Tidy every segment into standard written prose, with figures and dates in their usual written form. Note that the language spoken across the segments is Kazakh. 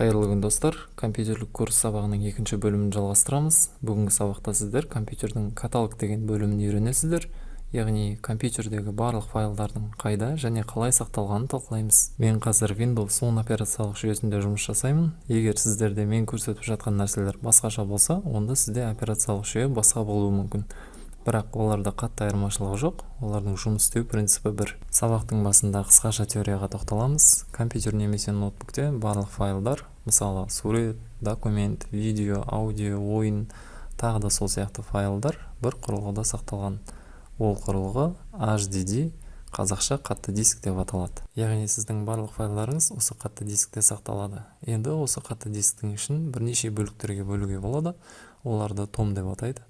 Қайырлы күн достар, компьютерлік курс сабағының екінші бөлімін жалғастырамыз. Бүгінгі сабақта сіздер компьютердің каталог деген бөлімін үйренесіздер. Яғни компьютердегі барлық файлдардың қайда және қалай сақталғанын талқылаймыз. Мен қазір Windows 10 операциялық жүйесінде жұмыс жасаймын. Егер сіздерде мен көрсетіп жатқан нәрселер басқаша болса, онда сізде операциялық жүйе басқа болуы мүмкін. Бірақ оларда қатты айырмашылығы жоқ, олардың жұмыс істеу принципі бір. Сабақтың басында қысқаша теорияға тоқталамыз. Компьютер немесе ноутбукте барлық файлдар, мысалы сурет, документ, видео, аудио, ойын, тағы да сол сияқты файлдар бір құрылғыда сақталған. Ол құрылғы HDD, қазақша қатты диск деп аталады. Яғни сіздің барлық файлдарыңыз осы қатты дискте сақталады. Енді осы қатты дисктің ішін бірнеше бөліктерге бөлуге болады. Оларды том деп атайды.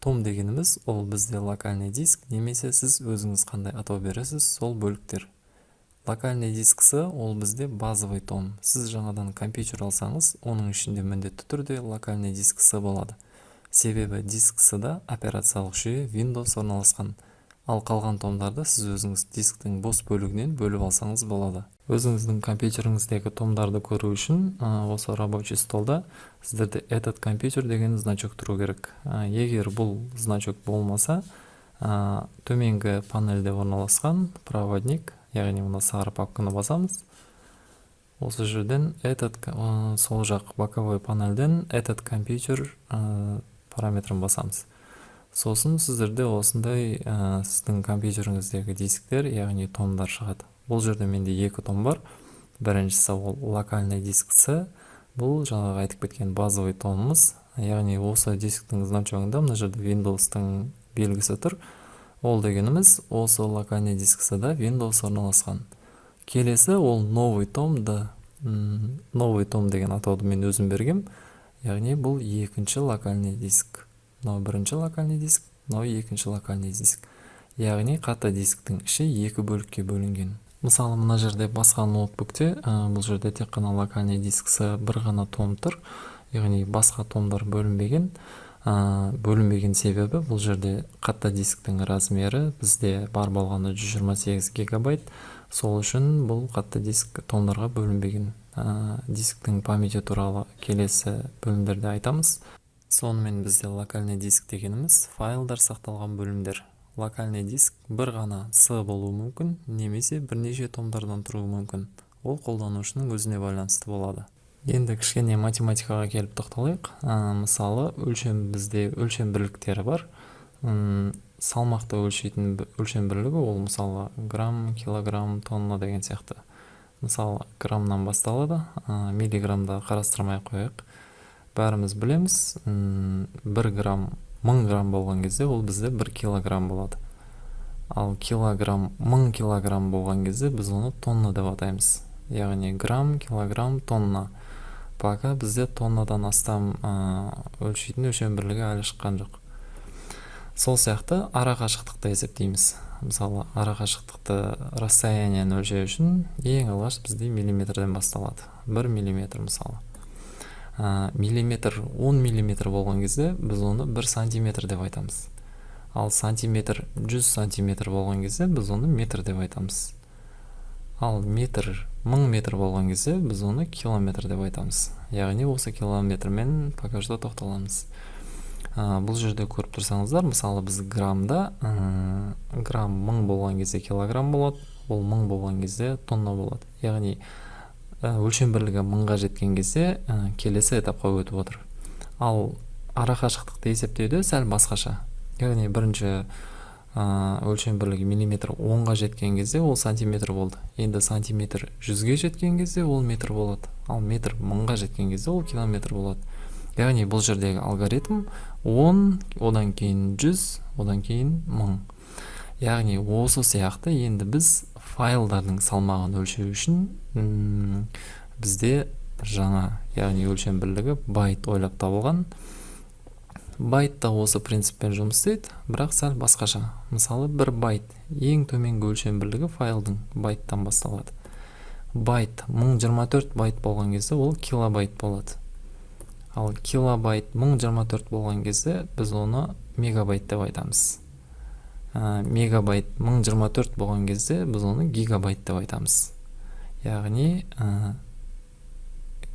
Том дегеніміз ол бізде локальный диск, немесе сіз өзіңіз қандай атау бересіз, сол бөліктер. Локальный дискісі ол бізде базовый том. Сіз жаңадан компьютер алсаңыз, оның ішінде міндетті түрде локальный дискісі болады. Себебі дискісіда операциялық жүйе Windows орналасқан. Ал қалған томдарды сіз өзіңіз дисктің бос бөлігінен бөліп алсаңыз болады. Өзіңіздің компьютеріңіздегі томдарды көру үшін осы рабочий столда сіздерде этот компьютер деген значок тұру керек. Егер бұл значок болмаса, төменгі панельде орналасқан проводник, яғни мына сары папканы басамыз. Осы жерден сол жақ боковой панельден этот компьютер параметрін басамыз. Сосын сіздерде осындай сіздің компьютеріңіздегі дисктер, яғни томдар шығады. Бұл жерде менде екі том бар. Біріншісі ол локальный дискісі. Бұл жаңағы айтып кеткен базовый томымыз. Яғни осы дисктің значогында мына жерде Windows-тың белгісі тұр. Ол дегеніміз осы локальный дискісіда Windows орналасқан. Келесі ол новый том деген атауды мен өзім бергем. Яғни бұл екінші локальный диск. Мынау бірінші локальный диск, мынау екінші локальный диск. Яғни қатты дисктің іші екі бөлікке бөлінген. Мысалы, мына жерде басқа ноутбукте, бұл жерде тек қана локальный дискісі бір ғана том тұр. Яғни басқа томдар бөлінбеген. Бөлінбеген себебі бұл жерде қатты дисктің размері бізде бар болғаны 128 гигабайт. Сол үшін бұл қатты диск томдарға бөлінбеген. Дисктің памяти туралы келесі бөлімдерде айтамыз. Сонымен бізде локальный диск дегеніміз файлдар сақталған бөлімдер. Локальный диск бір ғана С болуы мүмкін, немесе бірнеше томдардан тұруы мүмкін. Ол қолданушының өзіне байланысты болады. Енді кішкене математикаға келіп тоқталайық. Мысалы, бізде өлшем бірліктері бар. Салмақты өлшейтін өлшем бірлігі ол мысалы грамм, килограмм, тонна деген сияқты. Мысалы, граммнан басталады, миллиграммда қарастырмай қояйық. Бәріміз білеміз, 1 грамм 1000 грамм болған кезде ол бізде 1 килограмм болады. Ал килограмм 1000 килограмм болған кезде біз оны тонна деп атаймыз. Яғни грамм, килограмм, тонна. Пока бізде тоннадан астам өлшейтін өлшем бірлігі әлі шыққан жоқ. Сол сияқты ара қашықтықты есептейміз. Мысалы, ара қашықтықты расстоянияны өлшеу үшін ең алғаш бізде миллиметрден басталады. 1 миллиметр мысалы. Миллиметр 10 миллиметр болған кезде біз оны 1 сантиметр деп айтамыз. Ал сантиметр 100 сантиметр болған кезде біз оны метр деп айтамыз. Ал метр 1000 метр болған кезде біз оны километр деп айтамыз. Яғни осы километрмен пока что тоқталамыз. Бұл жерде көріп тұрсаңыздар, мысалы біз граммда грамм 1000 болған кезде килограмм болады, ол 1000 болған кезде тонна болады. Яғни өлшем бірлігі 1000-ға жеткен кезде келесі этапқа өтіп отыр. Ал ара қашықтықты есептеуде сәл басқаша. Яғни бірінші өлшем бірлігі миллиметр 10-ға жеткен кезде ол сантиметр болды. Енді сантиметр 100-ге жеткен кезде ол метр болады. Ал метр 1000-ға жеткен кезде ол километр болады. Яғни бұл жердегі алгоритм 10, одан кейін 100, одан кейін 1000. Яғни осы сияқты енді біз файлдардың салмағын өлшеу үшін бізде жаңа, яғни өлшем бірлігі байт ойлап табылған. Байт та осы принциппен жұмыс істейді, бірақ сәл басқаша. Мысалы, 1 байт ең төменгі өлшем бірлігі файлдың байттан басталады. Байт 1024 байт болған кезде ол килобайт болады. Ал килобайт 1024 болған кезде біз оны мегабайт деп айтамыз. Мегабайт 1024 болған кезде біз оны гигабайт деп айтамыз. Яғни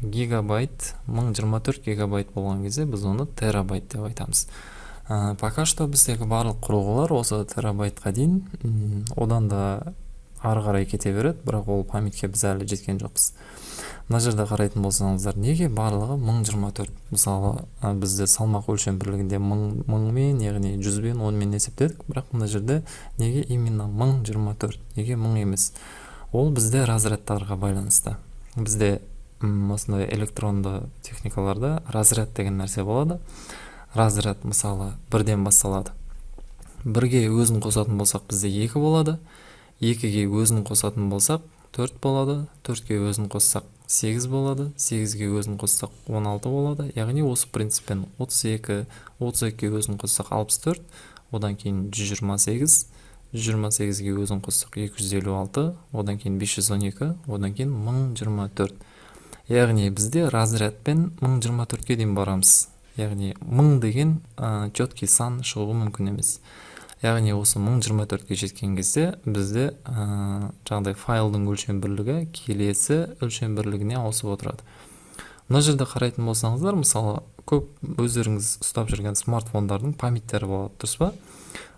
гигабайт 1024 гигабайт болгон кезде биз аны терабайт деп айтамыз. Пока что биздеги барлык курулгулар осы терабайтка дейин, одан да ары карай кете берет, бирок ол памятке биз әлі жеткен жокпуз. Мына жерде карайтын болсаңыздар, неге барлыгы 1024? Мисалы, бизде салмак өлчөм бирлигинде 1000 менен, ягни 100 менен, 10 менен эсептедик, бирок мына жерде неге именно 1024? Неге 1000 эмес? Ол бизде разрядтарга байланыштуу. Бизде осындай электрондуу техникаларда разряд деген нерсе болот. Разряд мисалы 1ден башталат. 1ге өзүн косатын болсак бизде 2 болот. 2ге өзүн косатын болсак 4 болот. 4ге өзүн коссак 8 болот. 8ге өзүн коссак 16 болот. Ягни осы принциппен 32, 32ге өзүн коссак 64, одан кийин 128, 128ге өзүн коссак 256, одан кийин 512, одан кийин 1024. Ягни бизде разрядпен 1024ге дейин барамыз. Ягни 1000 деген четкий сан чыгуу мүмкүн эмес. Ягни осы 1024ге жеткен кезде бизде жагдай файлдын өлчөм бирлиги келесі өлчөм бирлигине ауысып отурат. Мына жерде карайтын болсаңыздар, мисалы көп өздөрүңүз ұстап жүрген смартфондардын памяттери болот, турсузбу?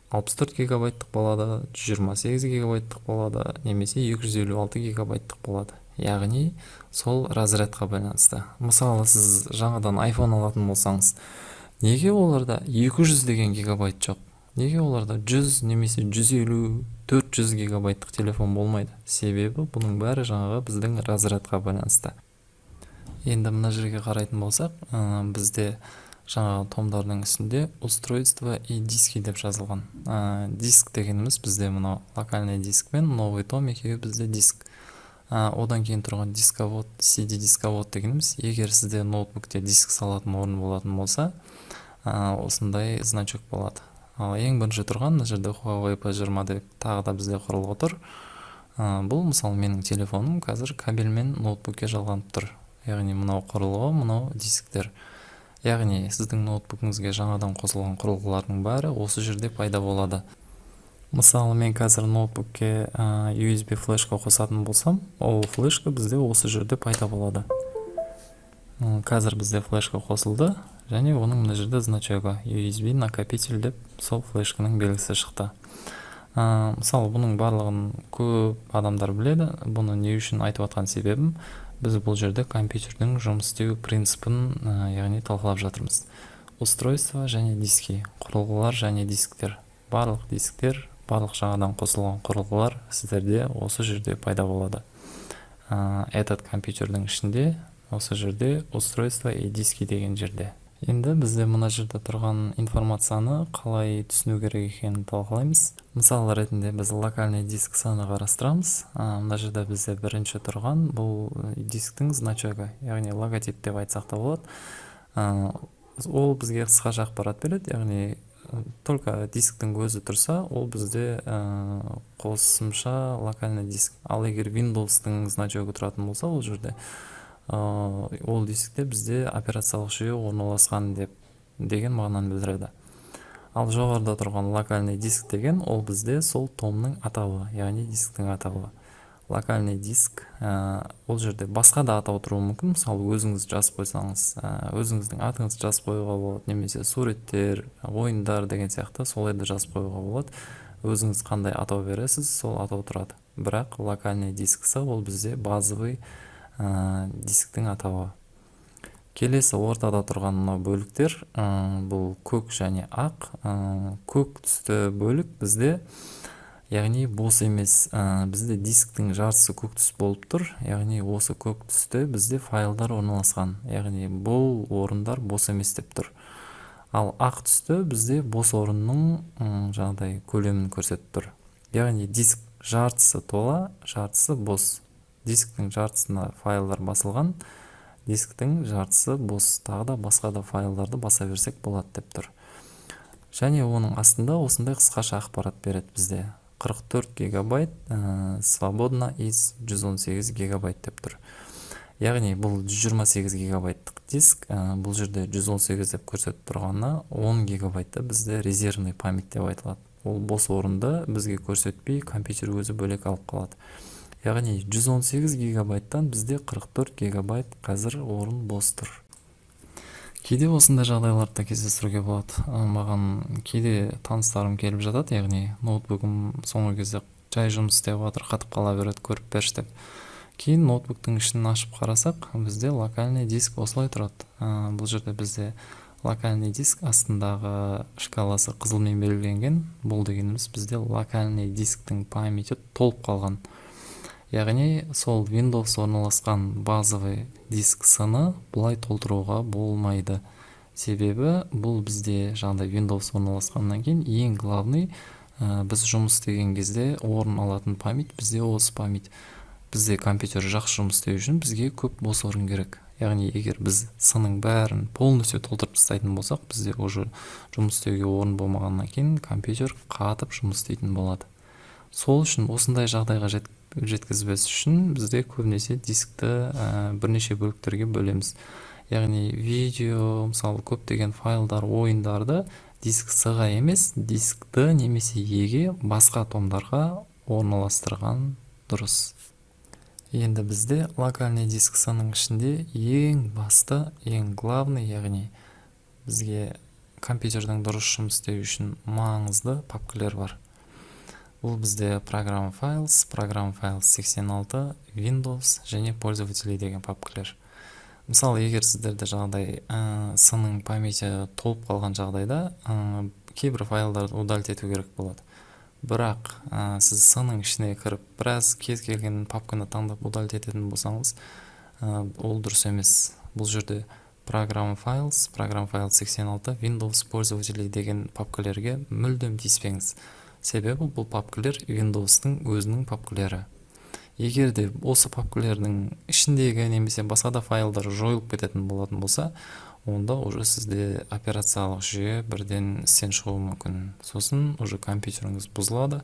64 гигабайттык болот, 128 гигабайттык болот, немесе 256 гигабайттык болот. Ягни сол разрядка байланыштуу. Мисалы сиз жаңадан iPhone алатын болсаңыз, неге оларда 200 деген гигабайт жок? Неге оларда 100 немесе 150, 400 гигабайттык телефон болмайды? Себеби бунун баары жаңага биздин разрядка байланыштуу. Енді мына жерге карайтын болсак, бизде жаңағы томдардың үстінде устройство и диски деп жазылған. Диск дегенimiz бизде мына локальный диск мен новый том экеуі бизде диск. Одан кейін тұрған дисковод, CD дисковод дегенimiz, егер сізде ноутбукте диск салатын орын болатын болса, осындай значок болады. Ал ең бірінші тұрған мына жерде Huawei P20 деп тағы да бізде құрылып отыр. Бұл мысалы менің телефоным қазір кабельмен ноутбукке жалғанып тұр. Яғни мынау құрылғы, мынау дисктер. Яғни сіздің ноутбукыңызға жаңадан қосылған құрылғылардың бәрі осы жерде пайда болады. Мысалы мен қазір ноутбукке USB флешка қосатын болсам, ол флешка бізде осы жерде пайда болады. Қазір бізде флешка қосылды, және оның мына жерде значогы USB накопитель деп сол флешканың белгісі шықты. Мысалы бұның барлығын көп адамдар біледі. Бұны не үшін айтып атқан себебім, біз бұл жерде компьютердің жұмыс істеу принципін, яғни талқылап жатырмыз. Устройство және диски, құрылғылар және дисктер. Барлық дисктер, барлық жаңадан қосылған құрылғылар сіздерде осы жерде пайда болады. Этот компьютердің ішінде осы жерде устройство и диски деген жерде. Енді бізде мына жерде тұрған информацияны қалай түсіну керек екенін талқылаймыз. Мысал ретінде біз локальный диск саны қарастырамыз. Мына жерде бізде бірінші тұрған бұл дисктің значогы, яғни логотип деп айтсақ та болады. Ол бізге қысқаша ақпарат береді, яғни только дисктің өзі тұрса, ол бізде қосымша локальный диск. Ал егер Windows'тың значогы тұратын болса, ол жерде ол дискте бізде операциялық жүйе орналасқан деген мағынаны білдіреді. Ал жоғарыда тұрған локальный диск деген ол бізде сол томның атауы, яғни дисктің атауы. Локальный диск ол жерде басқа да атау тұруы мүмкін. Мысалы өзіңіз жазып қойсаңыз, өзіңіздің атыңызды жазып қоюға болады, немесе суреттер, ойындар деген сияқты соларды жазып қоюға болады. Өзіңіз қандай атау бересіз, сол атау тұрады. Бірақ локальный дискісі ол бізде базовый дисктің атауы. Келесі ортада тұрған мына бөліктер, бұл көк және ақ. Көк түсті бөлік бізде, яғни бос емес, бізде дисктің жартысы көк түс болып тұр. Яғни осы көк түсте бізде файлдар орналасқан. Яғни бұл орындар бос емес деп тұр. Ал ақ түсті бізде бос орынның жаңағыдай көлемін көрсетіп тұр. Яғни диск жартысы тола, жартысы бос. Дисктің жартысына файлдар басылған, дисктің жартысы бос, тағы да басқа да файлдарды баса берсек болады деп тұр. Және оның астында осындай қысқаша ақпарат береді бізде. 44 гигабайт свободно из 118 гигабайт деп тұр. Яғни бұл 128 гигабайттық диск, бұл жерде 118 деп көрсетіп тұрғанына 10 гигабайтта бізде резервный память деп айтылады. Ол бос орынды бізге көрсетпей, компьютер өзі бөлек алып қалады. Яғни 118 гигабайттан бізде 44 гигабайт қазір орын бос тұр. Кейде осындай жағдайларда кездестіруге болады. Маған кейде таныстарым келіп жатады, яғни ноутбугым соңғы кезде жай жұмыс істеп жатыр, қатып қала береді, көріп берші деп. Кейін ноутбуктың ішін ашып қарасақ, бізде локальный диск осылай тұрады. Бұл жерде бізде локальный диск астындағы шкаласы қызылмен белгіленген. Бұл дегеніміз бізде локальный дисктің памяті толып қалған. Яғни сол Windows орналасқан базовый диск саны бұлай толтыруға болмайды. Себебі бұл бізде жаңағыдай Windows орналасқаннан кейін ең главный біз жұмыс істеген кезде орын алатын память бізде осы память. Бізде компьютер жақсы жұмыс істеу үшін бізге көп бос орын керек. Яғни егер біз сының бәрін полностью толтырып тастайтын болсақ, бізде уже жұмыс істеуге орын болмағаннан кейін компьютер қатып жұмыс істейтін болады. Сол үшін осындай жағдайға жеткізбес үшін бізде көбінесе дискті бірнеше бөліктерге бөлеміз. Яғни видео, мысалы көптеген файлдар, ойындарды диск сыға емес, дискті немесе еге басқа томдарға орналастырған дұрыс. Енді бізде локальный диск сының ішінде ең басты, ең главный, яғни бізге компьютердің дұрыс жұмыс істеу үшін маңызды папкалар бар. Бұл бізде программа Files, программа Files 86, Windows және пользователи деген папкалар. Мысалы, егер сіздерде жағдай сының памяті толып қалған жағдайда, кейбір файлдарды удалить ету керек болады. Бірақ сіз сының ішіне кіріп, біраз кез келген папканы таңдап удалить ететін болсаңыз, ол дұрыс емес. Бұл жерде программа Files, программа Files 86, Windows пользователи деген папкалерге мүлдем тиіспеңіз. Себебі бұл папкалер Windows-тың өзінің папкалері. Егер де осы папкалердің ішіндегі немесе басқа да файлдар жойылып кететін болатын болса, онда уже сізде операциялық жүйе бірден істен шығуы мүмкін. Сосын уже компьютеріңіз бұзылады.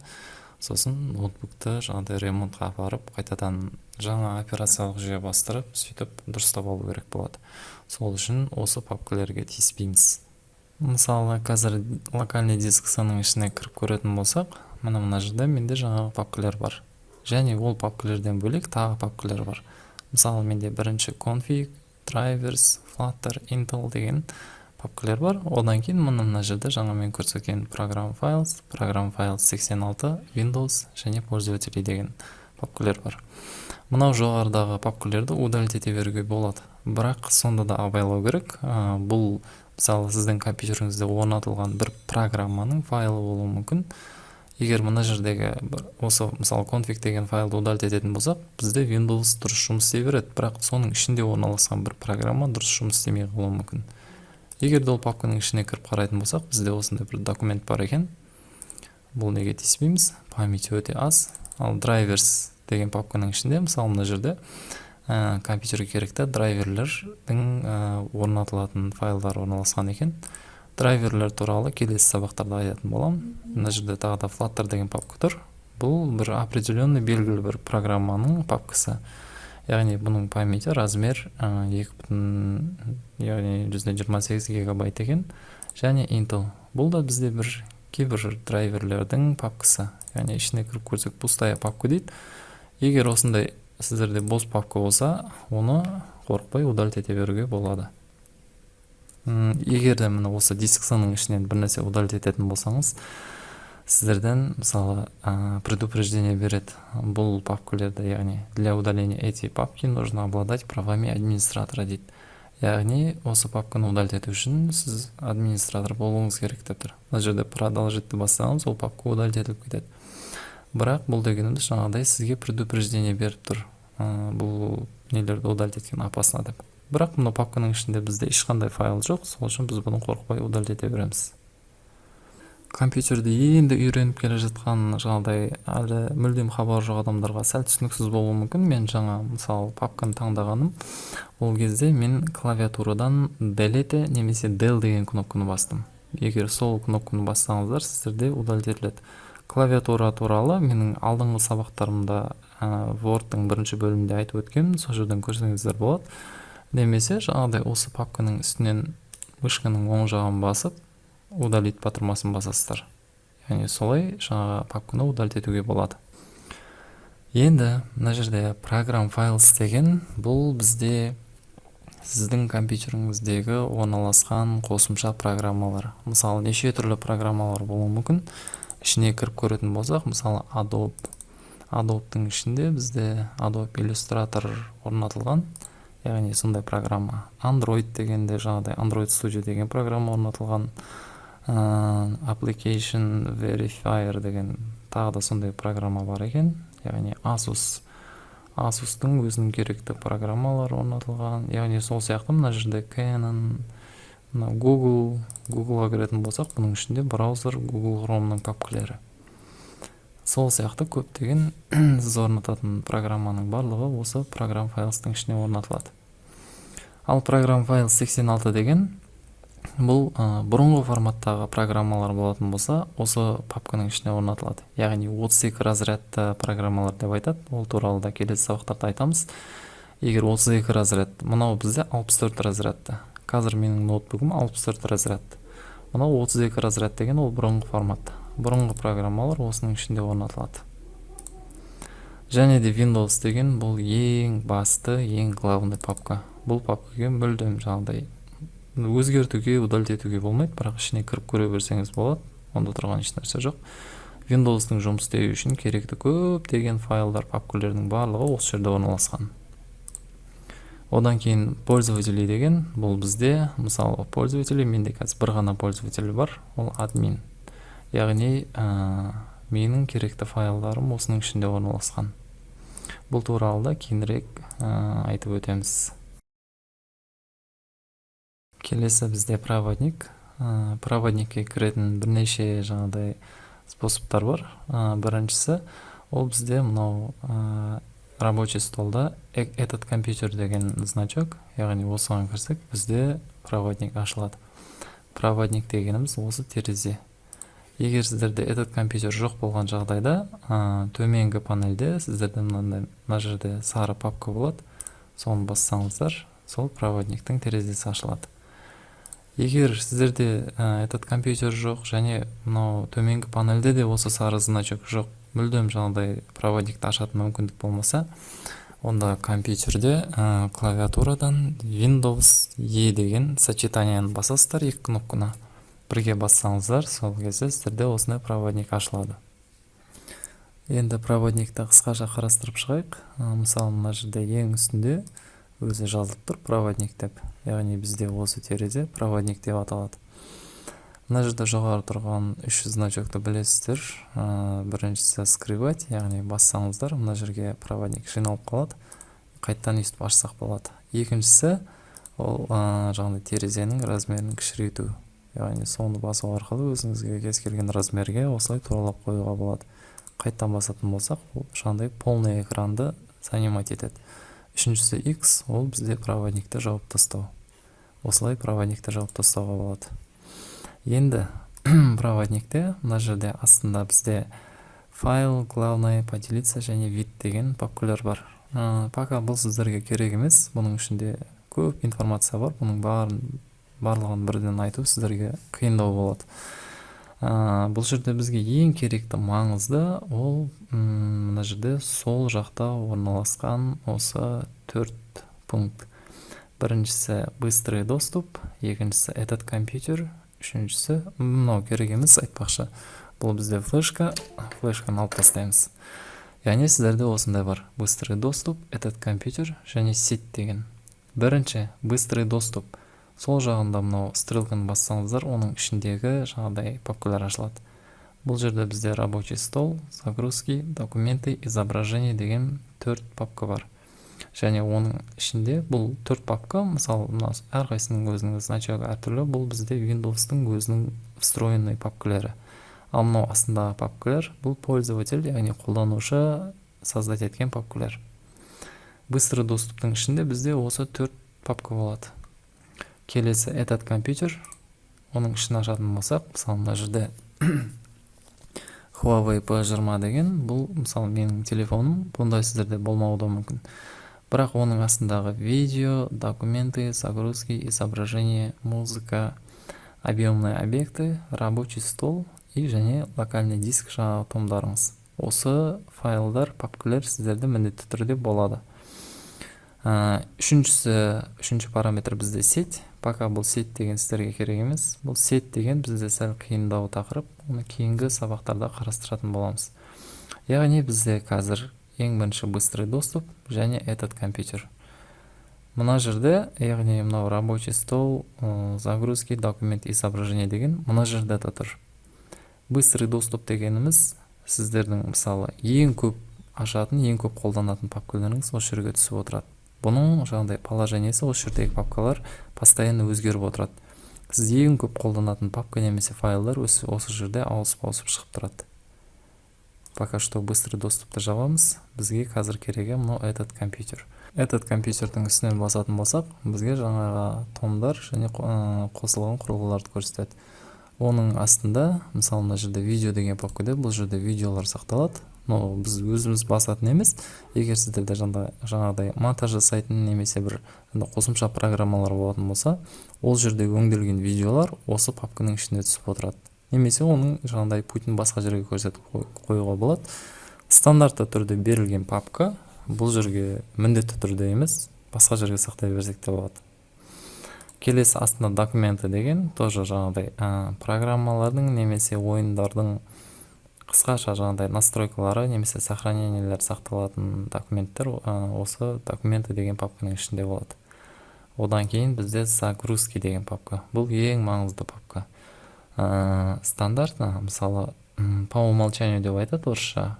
Сосын ноутбукты жаңағыдай ремонтқа апарып, қайтадан жаңа операциялық жүйе бастырып, сөйтіп дұрыстап алу керек болады. Сол үшін осы папкалерге тиіспейміз. Мысалы, қазір локальный диск сының ішіне кіріп көретін болсақ, мына жерде менде жаңағы папкалер бар. Және ол папкалерден бөлек тағы папкалер бар. Мысалы, менде бірінші config, drivers, flutter, intel деген папкалер бар. Одан кейін мына жерде жаңа мен көрсеткен программа Files, программа Files 86, Windows және пользователи деген папкалер бар. Мынау жоғарыдағы папкалерді удалить ете беруге болады. Бірақ сонда да абайлау керек. Бұл мысалы сіздің компьютеріңізде орнатылған бір программаның файлы болуы мүмкін. Егер мына жердегі осы мысалы config деген файлды удалить ететін болсақ, бізде Windows дұрыс жұмыс істей береді, бірақ соның ішінде орналасқан бір программа дұрыс жұмыс істемей қалуы мүмкін. Егер де ол папканың ішіне кіріп қарайтын болсақ, бізде осындай бір документ бар екен. Бұл неге тиіспейміз? Памяти өте аз. Ал drivers деген папканың ішінде, мысалы мына жерде компьютерге керекті драйверлердің орнатылатын файлдар орналасқан екен. Драйверлер туралы келесі сабақтарда айтатын боламын. Мына жерде тағы да Flutter деген папка тұр. Бұл бір определенный белгілі бір программаның папкасы. Яғни бұның памяти размер 128 гигабайт екен. Және Intel. Бұл да бізде бір кейбір драйверлердің папкасы. Яғни ішіне кіріп көрсек, пустая папка дейді. Егер осындай сіздерде бос папка болса, оны қорықпай удалить ете беруге болады. Егер де мына осы диск сының ішінен бір нәрсе удалить ететін болсаңыз, сіздерден мысалы предупреждение береді. Бұл папкалерді, яғни для удаления этих папки нужно обладать правами администратора дейді. Яғни осы папканы удалить ету үшін сіз администратор болуыңыз керек деп тұр. Мына жерде продолжитті бассаңыз, ол папка удалить етіліп кетеді. Бірақ бұл дегеніміз жаңағыдай сізге предупреждение беріп тұр. Бұл нелерді удалить еткен опасно деп. Бірақ мұны папканың ішінде бізде ешқандай файл жоқ, сол үшін біз бұны қорықпай удалить ете береміз. Компьютерді енді үйреніп келе жатқан жағдай әлі мүлдем хабар жоқ адамдарға сәл түсініксіз болуы мүмкін. Мен жаңа мысалы папканы таңдағаным, ол кезде мен клавиатурадан delete немесе del деген кнопканы бастым. Егер сол кнопканы бассаңыздар, сіздерде удалить етіледі. Клавиатура туралы менің алдыңғы сабақтарымда Word-тың бірінші бөлімінде айтып өткен, сол жерден көрсеңіздер болады. Немесе жаңағыдай осы папканың үстінен мышканың оң жағын басып, удалить батырмасын басасыздар. Яғни солай жаңағы папканы удалить етуге болады. Енді мына жерде program files деген бұл бізде сіздің компьютеріңіздегі орналасқан қосымша программалар. Мысалы, неше түрлі программалар болуы мүмкін. Ішіне кіріп көретін болсақ, мысалы Adobe-тың ішінде бізде Adobe Illustrator орнатылған, яғни сондай программа. Android дегенде жаңағыдай Android Studio деген программа орнатылған, Application Verifier деген тағы да сондай программа бар екен, яғни Asus-тың өзінің керекті программалар орнатылған, яғни сол сияқты мына жерде Canon, Google-ға кіретін болсақ, бұның ішінде браузер, Google Chrome-ның папкалары. Сол сияқты көптеген сіз орнататын программаның барлығы осы program files-тың ішіне орнатылады. Ал program files 86 деген бұл бұрынғы форматтағы программалар болатын болса, осы папканың ішіне орнатылады. Яғни 32 разрядты программалар деп айтады. Ол туралы да келесі сабақтарда айтамыз. Егер 32 разряд, мынау бізде 64 разрядты. Қазір менің ноутбугым 64 разрядты. Мынау 32 разряд деген ол бұрынғы формат. Бұрынғы программалар осының ішінде орнатылады. Және де Windows деген бұл ең басты, ең главный папка. Бұл папкаға мүлдем жаңағыдай өзгертуге, удалить етуге болмайды, бірақ ішіне кіріп көре берсеңіз болады. Онда тұрған еш нәрсе жоқ. Windows-тың жұмыс істеуі үшін керекті көптеген файлдар, папкалардың барлығы осы жерде орналасқан. Одан кейін пользователи деген бұл бізде, мысалы, пользователи, менде қазір бір ғана пользователь бар, ол админ. Яғни менің керекті файлдарым осының ішінде орналасқан. Бұл туралы да кейінірек айтып өтеміз. Келесі бізде проводник. Проводникке кіретін бірнеше жаңағыдай способтар бар. Біріншісі, ол бізде мынау рабочий столда этот компьютер деген значок, яғни осыған кірсек, бізде проводник ашылады. Проводник дегеніміз осы терезе. Егер сіздерде этот компьютер жоқ болған жағдайда, төменгі панельде сіздерде мына жерде сары папка болады. Соны бассаңыздар, сол проводниктің терезесі ашылады. Егер сіздерде этот компьютер жоқ, және мынау төменгі панельде де осы сары значок жоқ, мүлдем жаңағыдай проводникті ашатын мүмкіндік болмаса, онда компьютерде клавиатурадан Windows E деген сочетанияны басасыздар, екі кнопканы бірге бассаңыздар, сол кезде сіздерде осындай проводник ашылады. Енді проводникті қысқаша қарастырып шығайық. Мысалы, мына жерде ең үстінде өзі жазылып тұр проводник деп. Яғни бізде осы терезе проводник деп аталады. Мына жерде жоғары тұрған 3 значокты білесіздер. Біріншісі скрывать, яғни бассаңыздар, мына жерге проводник жиналып қалады. Қайттан өйстіп ашсақ болады. Екіншісі, ол жаңағы терезенің размерін кішірейту. Яғни соны басу арқылы өзіңізге кез келген размерге осылай туралап қоюға болады. Қайттан басатын болсақ, ол жаңағыдай полный экранды занимать етеді. Үшіншісі X, ол бізде проводникті жауып тастау. Осылай проводникті жауып тастауға болады. Енді проводникте мына жерде астында бізде файл, главный, поделиться және вид деген папкалар бар. Пока бұл сіздерге керек емес, бұның ішінде көп информация бар. Бұның барлығын бірден айту сіздерге қиындау болады. Бұл жерде бізге ең керекті маңызды ол мына жерде сол жақта орналасқан осы 4 пункт. Біріншісі быстрый доступ, екіншісі этот компьютер, үшіншісі мынау керек емес, айтпақшы. Бұл бізде флешканы алып тастаймыз. Яғни сіздерде осындай бар: быстрый доступ, этот компьютер және сеть деген. Бірінші быстрый доступ. Сол жағында мынау стрелканы бассаңыздар, оның ішіндегі жаңағыдай папкалар ашылады. Бұл жерде бізде рабочий стол, загрузки, документы, изображение деген 4 папка бар. Және оның ішінде бұл 4 папка, мысалы, әрқайсының өзінің значогы әртүрлі, бұл бізде Windows-тың өзінің встроенный папкалары. Ал мынау астындағы папкалар, бұл пользователь, яғни қолданушы создать еткен папкалар. Быстрый доступтың ішінде бізде осы 4 папка болады. Келесі этот компьютер, оның ішін ашатын болсақ, мысалы, мына жерде Huawei P20 деген, бұл мысалы менің телефоным, бұндай сіздерде болмауы да мүмкін. Бірақ оның астындағы видео, документы, загрузки, изображение, музыка, объемные объекты, рабочий стол и және локальный диск жаңағы томдарыңыз. осы файлдар, папкалар сіздерде міндетті түрде болады. Үшінші параметр бізде сеть. Пока бұл сеть деген сіздерге керек емес. Бұл сеть деген бізде сәл қиындау тақырып. Оны кейінгі сабақтарда қарастыратын боламыз. Яғни бізде қазір ең бірінші быстрый доступ және этот компьютер. Мына жерде, яғни мынау рабочий стол, загрузки, документ, изображение деген мына жерде тұр. Быстрый доступ дегеніміз сіздердің мысалы ең көп ашатын, ең көп қолданатын папкаларыңыз осы жерге түсіп отырады. Бұның жаңағыдай положениесі осы жердегі папкалар постоянно өзгеріп отырады. Сіз ең көп қолданатын папка немесе файлдар осы жерде ауысып шығып тұрады. Пока что быстрый доступты жабамыз. Бізге қазір керегі мынау этот компьютер. Этот компьютердің үстінен басатын болсақ, бізге жаңағы томдар және қосылған құрылғыларды көрсетеді. Оның астында, мысалы мына жерде видео деген папкада бұл жерде видеолар сақталады. Но біз өзіміз басатын емес. Егер сіздерде жаңағыдай монтаж жасайтын немесе бір қосымша программалар болатын болса, ол жерде өңделген видеолар осы папканың ішіне түсіп отырады. Немесе оның жаңағыдай путін басқа жерге көрсетіп қоюға болады. Стандартты түрде берілген папка бұл жерге міндетті түрде емес, басқа жерге сақтай берсек те болады. Келесі астында документы деген тоже жаңағыдай программалардың немесе ойындардың қысқаша жаңағыдай настройкалары немесе сохранениелер сақталатын документтер осы документы деген папканың ішінде болады. Одан кейін бізде загрузки деген папка. Бұл ең маңызды папка. Стандартно, мысалы, по умолчанию деп айтады орысша.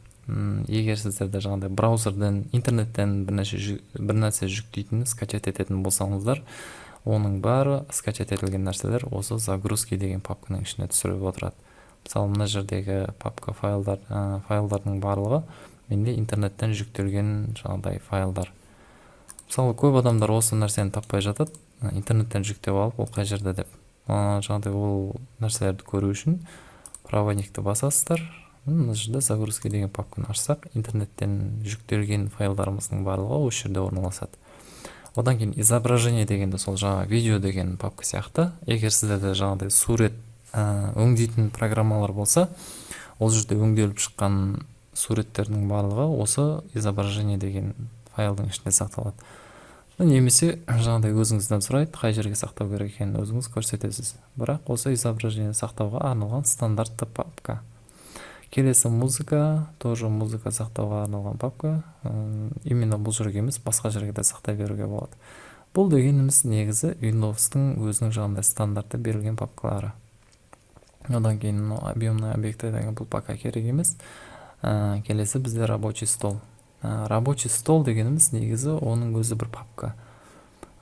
Егер сіздерде жаңағыдай браузерден, интернеттен бір нәрсе жүктейтін, скачать ететін болсаңыздар, оның бары скачать етілген нәрселер осы загрузки деген папканың ішіне түсіріп отырады. Мысалы, мына жердегі папка файлдардың барлығы менде интернеттен жүктелген жаңағыдай файлдар. Мысалы, көп адамдар осы нәрсені таппай жатады, интернеттен жүктеп алып, ол қай жерде деп. Жаңағыдай ол нәрселерді көру үшін проводникті басасыздар. Мына жерде загрузки деген папканы ашсақ, интернеттен жүктелген файлдарымыздың барлығы осы жерде орналасады. Одан кейін изображение дегенде сол жаңа видео деген папка сияқты. Егер сіздерде жаңағыдай сурет өңдейтін программалар болса, ол жерде өңделіп шыққан суреттердің барлығы осы изображение деген файлдың ішінде сақталады. Немесе жаңағыдай өзіңізден сұрайды, қай жерге сақтау керек екенін өзіңіз көрсетесіз. Бірақ осы изображение сақтауға арналған стандартты папка. Келесі музыка, тоже музыка сақтауға арналған папка. Именно бұл жерге емес, басқа жерге де сақтай беруге болады. Бұл дегеніміз негізі Windows-тың өзінің жаңағыдай стандартты берілген папкалары. Одан кейін объемный объекті деген бұл пока керек емес. Келесі бізде рабочий стол. Рабочий стол дегеніміз негізі оның өзі бір папка.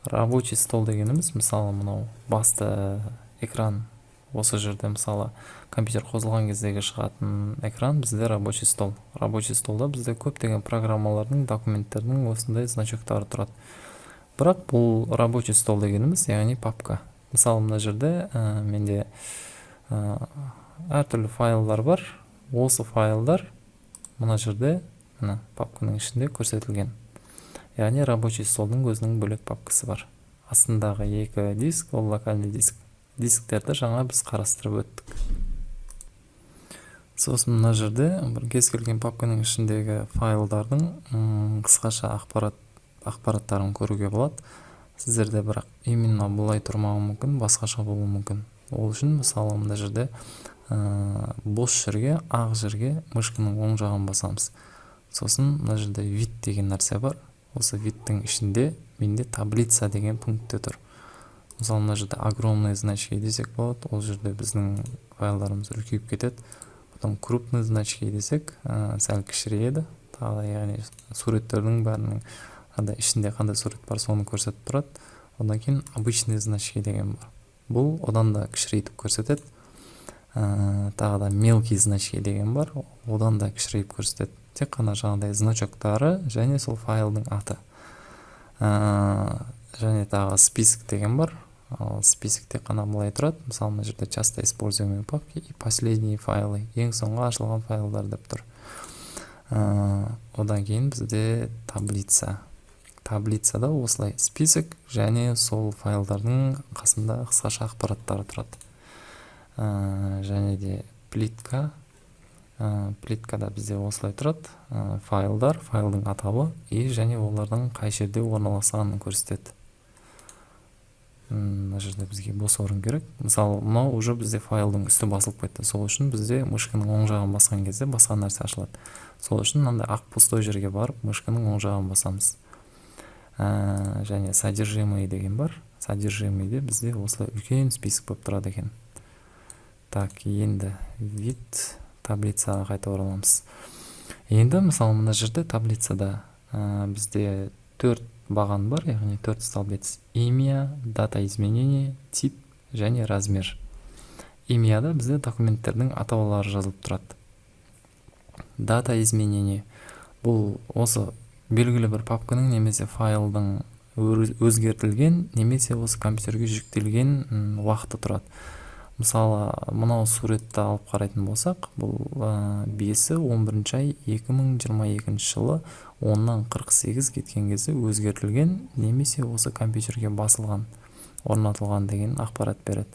Рабочий стол дегеніміз, мысалы, мынау басты экран. Осы жерде, мысалы, компьютер қосылған кездегі шығатын экран бізде рабочий стол. Рабочий столда бізде көптеген программалардың, документтердің осындай значоктары тұрады. Бірақ бұл рабочий стол дегеніміз, яғни папка. Мысалы, мына жерде менде әртүрлі файлдар бар. Осы файлдар мына жерде папканың ішінде көрсетілген. Яғни рабочий столдың өзінің бөлек папкасы бар. Астындағы екі диск, ол локальный диск. Дисктерді жаңа біз қарастырып өттік. Сосын мына жерде бір кез келген папканың ішіндегі файлдардың қысқаша ақпараттарын көруге болады. Сіздерде бірақ именно бұлай тұрмауы мүмкін, басқаша болуы мүмкін. Ол үшін мысалы мына жерде бос жерге, ақ жерге мышканың оң жағын басамыз. Сосын мына жерде вид деген нәрсе бар. Осы видтің ішінде менде таблица деген пунктте тұр. Мысалы мына жерде огромный значки десек болады. Ол жерде біздің файлдарымыз үлкейіп кетеді. Потом крупный значки десек, сәл кішірейеді. Тағы яғни суреттердің бәрінің ішінде қандай сурет бар, соны көрсетіп тұрады. Одан кейін обычный значки деген бар. Бұл одан да кішірейтіп көрсетеді. Тағы да мелкий значки деген бар. Одан да кішірейіп көрсетеді. Тек қана жаңағыдай значоктары және сол файлдың аты. Және тағы список деген бар. Список тек қана былай тұрады. Мысалы, мына жерде часто используемые папки и последние файлы. Ең соңғы ашылған файлдар деп тұр. Одан кейін бізде таблица. Таблицада осылай список және сол файлдардың қасында қысқаша ақпараттары тұрады. Және де плитка. плиткада бізде осылай тұрады. Файлдар, файлдың атауы и және олардың қай жерде орналасқанын көрсетеді. Мына жерде бізге бос орын керек. Мысалы, мынау уже бізде файлдың үсті басылып кетті. Сол үшін бізде мышканың оң жағын басқан кезде басқа нәрсе ашылады. Сол үшін мынандай ақ пустой жерге барып, мышканың оң жағын басамыз. Және содержимый деген бар. Содержимыйде бізде осылай үлкен список болып тұрады екен. Так, енді вид таблицаға қайта ораламыз. Енді мысалы мына жерде таблицада бізде 4 баған бар, яғни 4 столбец. Имя, дата изменения, тип және размер. Имяда бізде документтердің атаулары жазылып тұрады. Дата изменения бұл осы белгілі бір папканың немесе файлдың өзгертілген немесе осы компьютерге жүктелген уақыты тұрады. Мысалы, мынау суретті алып қарайтын болсақ, бұл 5-11 ай 2022 жылы 10-нан 48 кеткен кезде өзгертілген немесе осы компьютерге басылған, орнатылған деген ақпарат береді.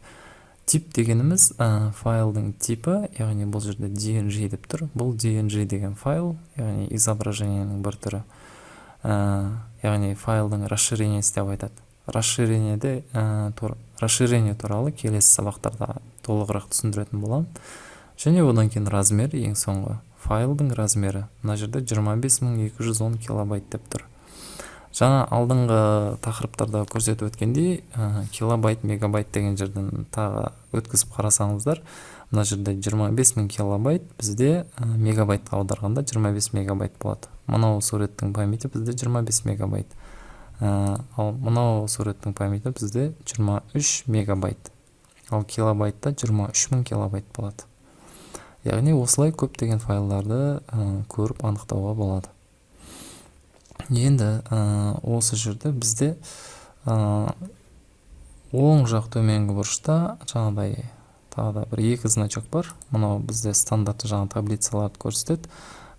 Тип дегеніміз файлдың типі, яғни бұл жерде DNG деп тұр. Бұл DNG деген файл, яғни изображениенің бір түрі. Яғни файлдың расширениесі деп айтады. Расширение туралы келесі сабақтарда толығырақ түсіндіретін болам. Және одан кейін размер ең соңғы. Файлдың размері. Мына жерде 25210 килобайт деп тұр. Жаңа алдыңғы тақырыптарда көрсетіп өткендей, килобайт, мегабайт деген жерден тағы өткізіп қарасаңыздар, мына жерде 25000 килобайт бізде мегабайтқа аударғанда 25 мегабайт болады. Мынау суреттің памяті бізде 25 мегабайт. Ал мынау суреттің памяті бізде 23 мегабайт. Ал килобайтта 23000 килобайт болады. Яғни осылай көптеген файлдарды көріп анықтауға болады. Енді осы жерде бізде оң жақ төменгі бұрышта жаңағыдай тағы да бір 2 значок бар. Мынау бізде стандартты жаңа таблицаларды көрсетеді.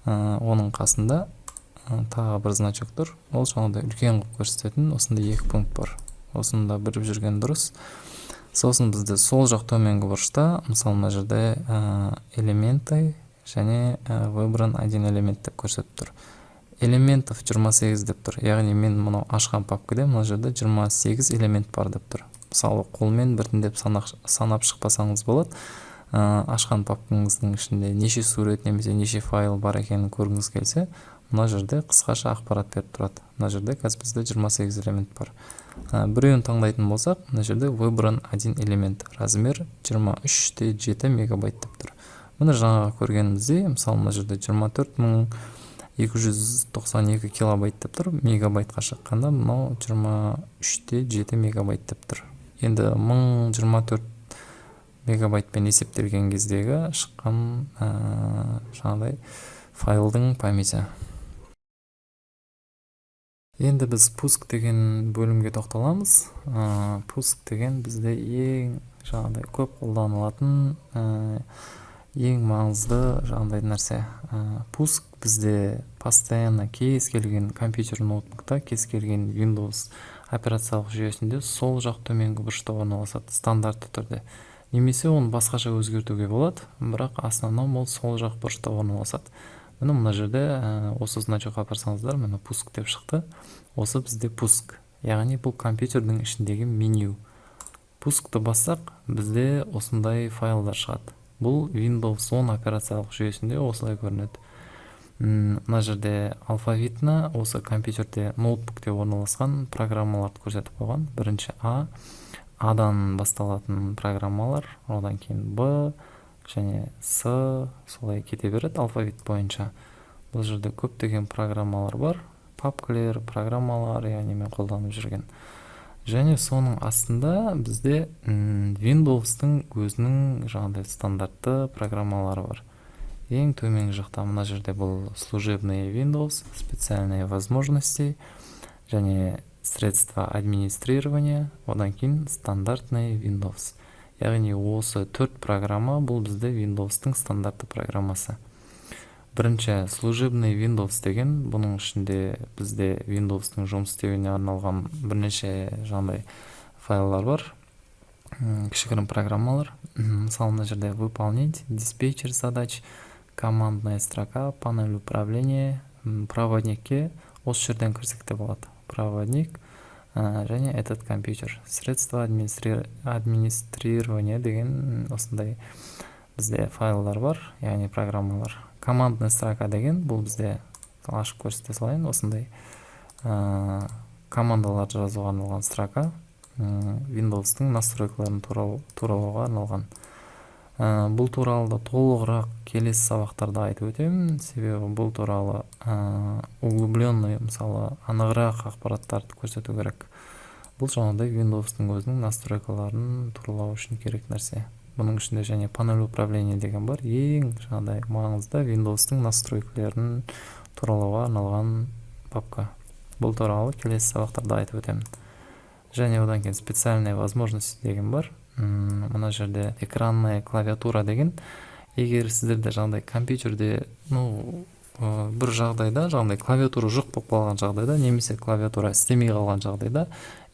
Оның қасында тағы бір значок тұр. Ол жаңағыдай үлкен қылып көрсететін осындай 2 пункт бар. Осында біріп жүрген дұрыс. Сосын бізде сол жақ төменгі бұрышта, мысалы мына жерде элементы және выбран один элемент деп көрсетіп тұр. Элементов 28 деп тұр. Яғни мен мынау ашқан папкада мына жерде 28 элемент бар деп тұр. Мысалы қолмен біртіндеп санап шықпасаңыз болады. Ашқан папкаңыздың ішінде неше сурет немесе неше файл бар екенін көргіңіз келсе, мына жерде қысқаша ақпарат беріп тұрады. Мына жерде қазір бізде 28 элемент бар. Біреуін таңдайтын болсақ, мына жерде выбран один элемент. Размер 23,7 мегабайт деп тұр. Мұны жаңа көргенімізде, мысалы мына жерде 24292 килобайт деп тұр. Мегабайтқа шыққанда мынау 23,7 мегабайт деп тұр. Енді 1024 мегабайтпен есептелген кездегі шыққан жаңағыдай файлдың памяті. Енді біз пуск деген бөлімге тоқталамыз. Пуск деген бізде ең жаңағыдай көп қолданылатын ең маңызды жаңағыдай нәрсе. Пуск бізде постоянно кез келген компьютер, ноутбукта, кез келген Windows операциялық жүйесінде сол жақ төменгі бұрышта орналасады стандартты түрде. Немесе оны басқаша өзгертуге болады, бірақ основном ол сол жақ бұрышта орналасады. Мына жерде осы значокқа барсаңыздар, мына пуск деп шықты. Осы бізде пуск, яғни бұл компьютердің ішіндегі меню. Пускты бассақ, бізде осындай файлдар шығады. Бұл Windows 10 операциялық жүйесінде осылай көрінеді. Мына жерде алфавитна осы компьютерде, ноутбукте орналасқан программаларды көрсетіп қойған. Бірінші А-дан басталатын программалар, одан кейін Б және С, солай кете береді алфавит бойынша. Бұл жерде көптеген программалар бар, папкалер, программалар, яғни мен қолданып жүрген. Және соның астында бізде Windows-тың өзінің жаңағыдай стандартты программалары бар. Ең төменгі жақта мына жерде бұл служебные Windows, специальные возможности және средства администрирования, одан кейін стандартный Windows. Яғни осы 4 программа бұл бізде Windows-тың стандартты программасы. Бірінші служебный Windows деген, бұның ішінде бізде Windows-тың жұмыс істеуіне арналған бірнеше жаңағыдай файлар бар, кішігірім программалар. Мысалы мына жерде выполнить диспетчер задач, командная строка, панель управления, проводникке осы жерден кірсек те болады. Проводник және этот компьютер. Средства администрирования деген осындай бізде файлдар бар, яғни программалар. Командная строка деген бұл бізде ашып көрсете салайын, осындай командалар жазуға арналған строка, Windows-тың настройкаларын туралауға арналған. Бұл туралы да толығырақ келесі сабақтарда айтып өтемін, себебі бұл туралы углубленный, мысалы, анығырақ ақпараттарды көрсету керек. Бұл жаңағыдай Windows-тың өзінің настройкаларын туралау үшін керек нәрсе. Бұның ішінде және панель управления деген бар, ең жаңағыдай маңызды Windows-тың настройкаларын туралауға арналған папка. Бұл туралы келесі сабақтарда айтып өтемін. Және одан кейін специальная возможность деген бар. Мына жерде экранная клавиатура деген, егер сіздерде жаңағыдай компьютерде, бір жағдайда жаңағыдай клавиатура жоқ болып қалған жағдайда, немесе клавиатура істемей қалған жағдайда,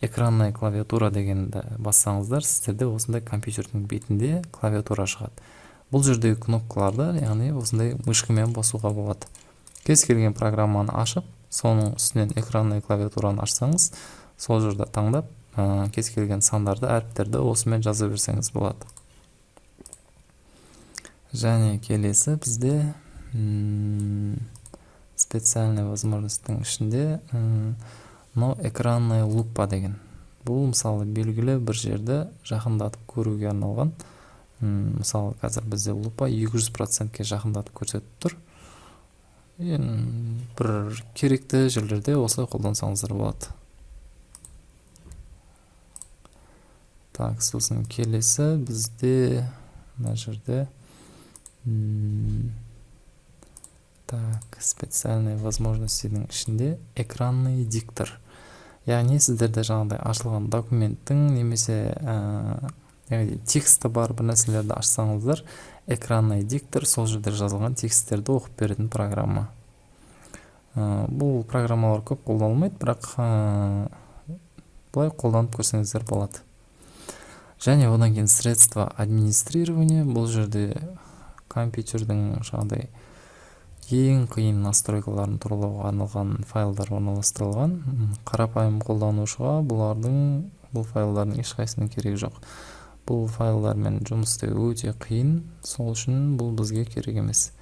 экранная клавиатура дегенді бассаңыздар, сіздерде осындай компьютердің бетінде клавиатура шығады. Бұл жердегі кнопкаларды, яғни осындай мышкамен басуға болады. Кез келген программаны ашып, соның үстінен экранная клавиатураны ашсаңыз, сол жерде таңдап, кез келген сандарды, әріптерді осымен жаза берсеңіз болады. Және келесі бізде специальный возможностьтың ішінде экранная лупа деген. Бұл мысалы белгілі бір жерді жақындатып көруге арналған. Мысалы қазір бізде лупа 200%-ке жақындатып көрсетіп тұр. Бір керекті жерлерде осылай қолдансаңыздар болады. Так, сосын келесі бізде мына жерде специальный возможностьтің ішінде экранный диктор. Яғни сіздерде жаңағыдай ашылған документтің немесе тексті бар бір нәрселерді ашсаңыздар, экранный диктор сол жерде жазылған тексттерді оқып беретін программа. Бұл программалар көп қолданылмайды, бірақ бұлай қолданып көрсеңіздер болады. Және одан кейін средства администрирования, бұл жерде компьютердің жаңағыдай ең қиын настройкаларын туралауға арналған файлдар орналастырылған. Қарапайым қолданушыға бұл файлдардың ешқайсының керегі жоқ. Бұл файлдармен жұмыс істеу өте қиын, сол үшін бұл бізге керек емес.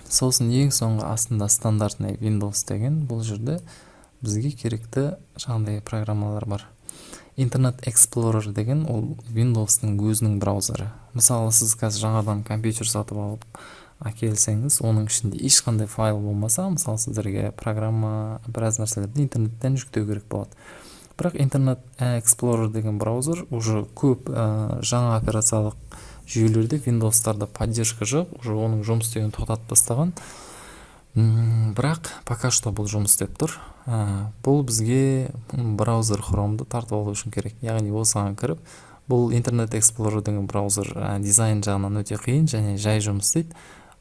Сосын ең соңғы астында стандартный Windows деген, бұл жерде бізге керекті жаңағыдай программалар бар. Internet Explorer деген ол Windows-тың өзінің браузері. Мысалы, сіз қазір жаңадан компьютер сатып алып әкелсеңіз, оның ішінде ешқандай файл болмаса, мысалы сіздерге программа біраз нәрселерді интернеттен жүктеу керек болады. Бірақ Internet Explorer деген браузер уже көп жаңа операциялық жүйелерде Windows-тарда поддержка жоқ, уже оның жұмыс істеуін тоқтатып тастаған. Бірақ пока что бұл жұмыс істеп тұр. Бұл бізге браузер Chrome'ды тартып алу үшін керек. Яғни осыған кіріп, бұл Internet Explorer деген браузер дизайн жағынан өте қиын және жай жұмыс істейді.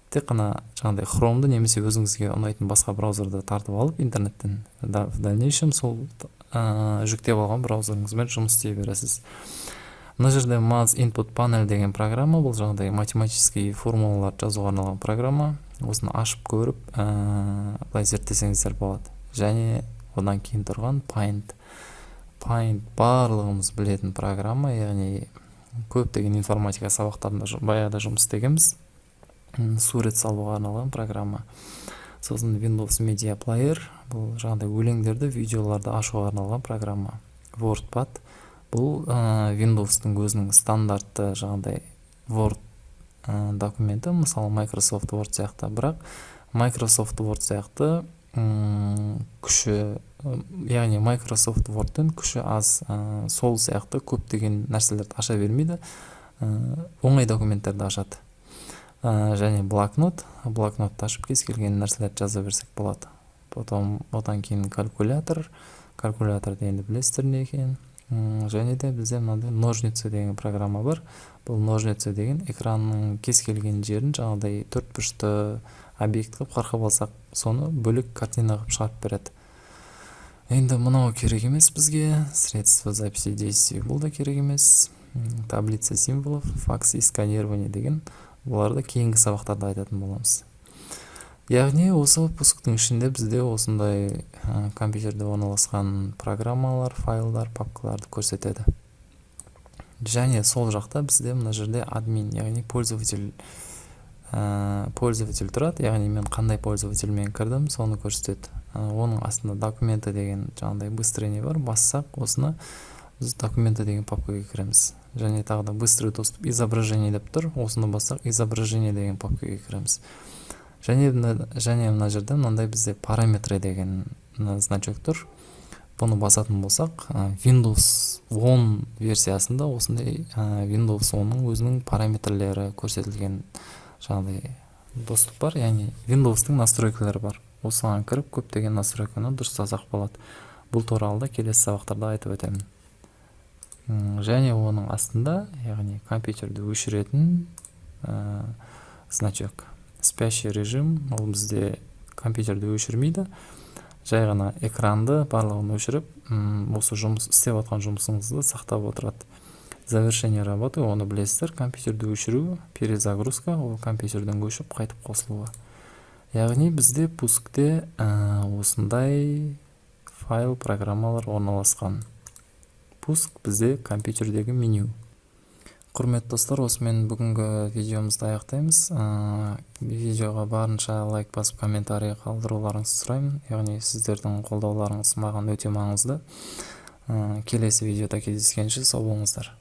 Тек қана жаңағыдай Chrome'ды немесе өзіңізге ұнайтын басқа браузерді тартып алып, интернеттен в дальнейшем сол жүктеп алған браузеріңізбен жұмыс істей бересіз. Мына жерде Math Input Panel деген программа, бұл жаңағыдай математический формулалар жазуға арналған программа. Осыны ашып көріп, былай зерттесеңіздер болады. Және одан кейін тұрған Paint. Paint барлығымыз білетін программа, яғни көптеген информатика сабақтарында баяғыда жұмыс істегенбіз. Сурет салуға арналған программа. Сосын Windows Media Player, бұл жаңағыдай өлеңдерді, видеоларды ашуға арналған программа. WordPad, бұл Windows-тың өзінің стандартты жаңағыдай Word документі, мысалы Microsoft Word сияқты, бірақ Microsoft Word сияқты күші, яғни Microsoft Word-тен күші аз, сол сияқты көптеген нәрселерді аша бермейді, оңай документтерді ашады. Және блокнотты ашып кез келген нәрселерді жаза берсек болады. Одан кейін калькулятор дегенді білесіздер не екен. Және де бізде мынандай ножницы деген программа бар. Бұл ножницы деген экранның кез келген жерін жаңағыдай төртбұрышты объект қылып қарқып алсақ, соны бөлек картина қылып шығарып береді. Енді мынау керек емес бізге. Средства записи действий бұл да керек емес. Таблица символов, факс и сканирование деген. буларды кийинки сабактарда айтатын боламыз. Яғни осы пусктың ішінде бізде осындай компьютерде орналасқан программалар, файлдар, папкаларды көрсетеді. Және сол жақта бізде мына жерде админ, яғни пользователь тұрады, яғни мен қандай пользовательмен кірдім, соны көрсетеді. Оның астында документы деген жаңағыдай быстрый не бар, бассақ осыны біз документы деген папкаға кіреміз. Және тағы да быстрый доступ изображение деп тұр, осыны бассақ изображение деген папкаға кіреміз. Және мына жерде мынандай бізде параметры деген значок тұр. Бұны басатын болсақ, Windows 10 версиясында осындай Windows 10-ның өзінің параметрлері көрсетілген жаңағыдай доступ бар, яғни Windows-тың настройкалары бар. Осыған кіріп, көптеген настройканы дұрыстасақ болады. Бұл туралы да келесі сабақтарда айтып өтемін. Және оның астында, яғни компьютерді өшіретін значок. Спящий режим, ол бізде компьютерді өшірмейді. Жай ғана экранды барлығын өшіріп, осы жұмыс істеп отқан жұмысыңызды сақтап отырады. Завершение работы, оны білесіздер, компьютерді өшіру, перезагрузка, ол компьютерден өшіп қайтып қосылуы. Яғни бізде пускте осындай файл, программалар орналасқан. Пуск бізде компьютердегі меню. Құрметті достар, осымен бүгінгі видеомызды аяқтаймыз. Видеоға барынша лайк басып, комментарий қалдыруларыңызды сұраймын. Яғни сіздердің қолдауларыңыз маған өте маңызды. Келесі видеода кездескенше сау болыңыздар.